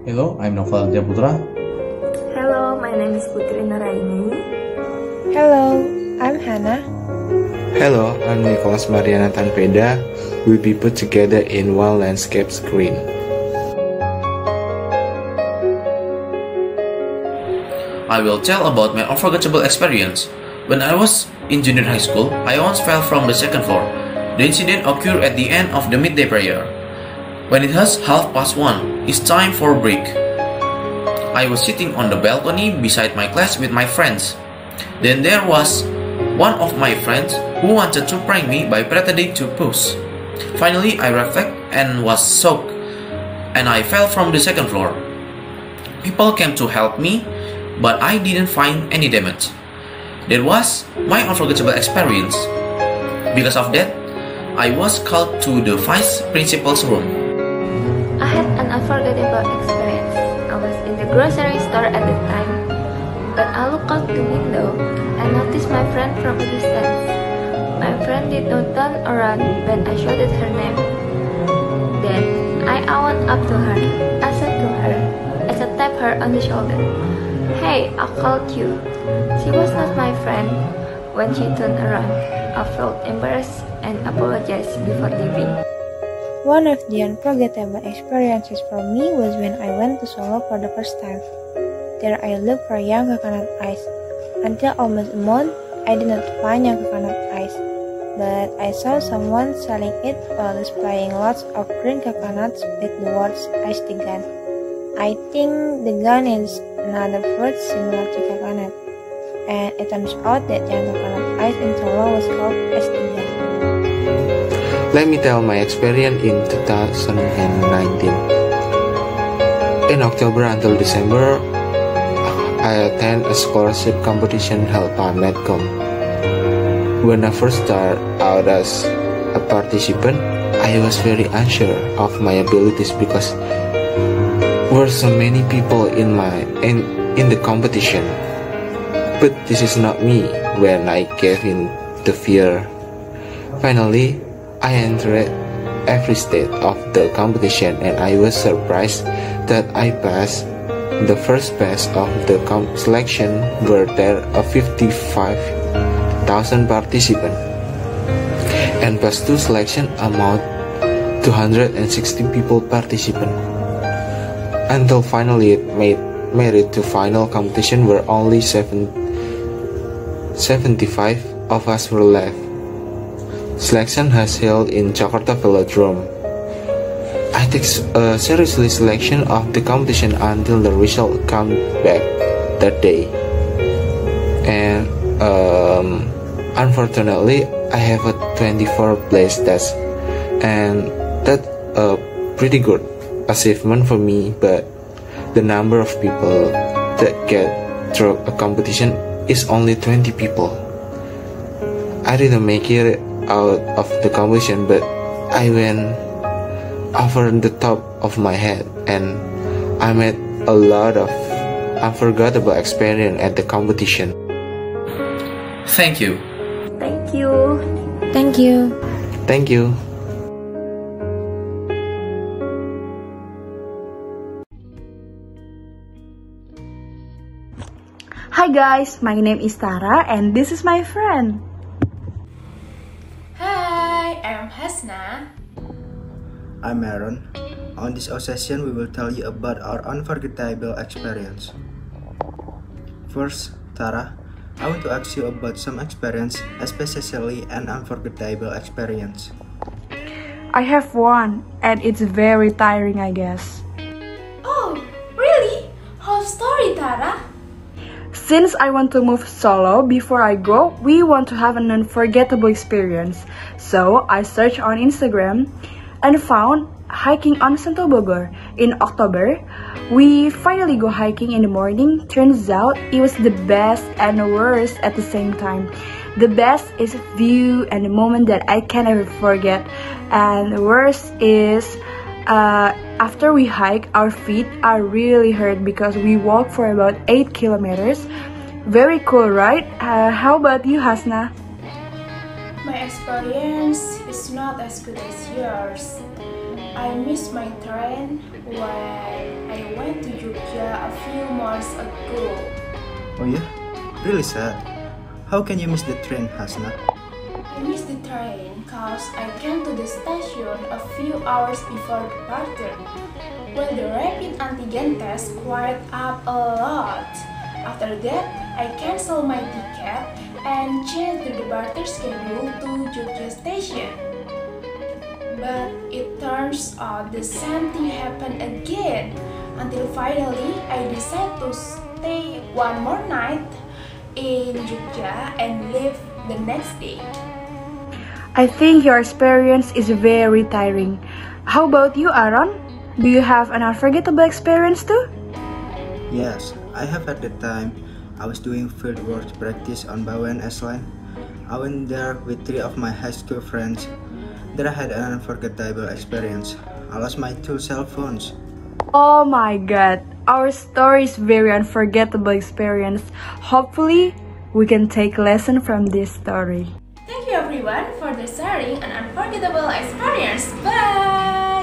Hello, I'm Novel Japutra. Hello, my name is Putri Naraini. Hello, I'm Hannah. Hello, I'm Nicholas Mariana Tanpeda. We'll be put together in one landscape screen. I will tell about my unforgettable experience. When I was in junior high school, I once fell from the second floor. The incident occurred at the end of the midday prayer. When it was 1:30, it's time for break. I was sitting on the balcony beside my class with my friends. Then there was one of my friends who wanted to prank me by pretending to push. Finally, I reflected and was shocked, and I fell from the second floor. People came to help me, but I didn't find any damage. That was my unforgettable experience. Because of that, I was called to the vice principal's room. I had an unforgettable experience. I was in the grocery store at the time, but I looked out the window and noticed my friend from a distance. My friend did not turn around when I shouted her name. Then I went up to her. I said to her, as I tapped her on the shoulder, "Hey, I called you." She was not my friend. When she turned around, I felt embarrassed and apologized before leaving. One of the unforgettable experiences for me was when I went to Solo for the first time. There I looked for young coconut ice. Until almost a month, I did not find young coconut ice, but I saw someone selling it while displaying lots of green coconuts with the words "Ice the Gun." I think the gun is another fruit similar to coconut, and it turns out that young coconut ice in Solo was called Ice the Gun. Let me tell my experience in 2019. In October until December, I attend a scholarship competition held by Medcom. When I first started out as a participant, I was very unsure of my abilities because there were so many people in the competition. But this is not me when I gave in to fear. Finally, I entered every stage of the competition and I was surprised that I passed the first batch of the selection where there are 55,000 participants, and batch 2 selection amount 260 people participant. Until finally it made it to final competition where only 75 of us were left. Selection has held in Jakarta Velodrome. I take seriously selection of the competition until the result come back that day. And unfortunately, I have a 24 place test, and that's a pretty good achievement for me. But the number of people that get through a competition is only 20 people. I didn't make it out of the competition, but I went over the top of my head, and I made a lot of unforgettable experience at the competition. Thank you. Thank you. Thank you. Thank you. Hi guys, my name is Tara and this is my friend. Hi, I'm Hasna. I'm Aaron. On this session, we will tell you about our unforgettable experience. First, Tara, I want to ask you about some experience, especially an unforgettable experience. I have one and it's very tiring, I guess. Oh, really? Whole story, Tara? Since I want to move solo, before I go, we want to have an unforgettable experience. So I searched on Instagram and found hiking on Santo Bogor. In October, we finally go hiking in the morning. Turns out it was the best and the worst at the same time. The best is view and the moment that I can never forget, and the worst is After we hike, our feet are really hurt because we walk for about 8 kilometers. Very cool, right? How about you, Hasna? My experience is not as good as yours. I missed my train when I went to Jogja a few months ago. Oh yeah? Really sad. How can you miss the train, Hasna? I missed the train cause I came to the station a few hours before departure. Well, the rapid antigen test quite up a lot. After that, I canceled my ticket and changed the departure schedule to Jogja station. But it turns out the same thing happened again until finally I decided to stay one more night in Jogja and leave the next day. I think your experience is very tiring. How about you, Aaron? Do you have an unforgettable experience too? Yes, I have at the time. I was doing fieldwork practice on Bawen S-Line. I went there with 3 of my high school friends. There I had an unforgettable experience. I lost my 2 cell phones. Oh my god, our story is very unforgettable experience. Hopefully, we can take lesson from this story. Thank you everyone for the sharing an unforgettable experience. Bye!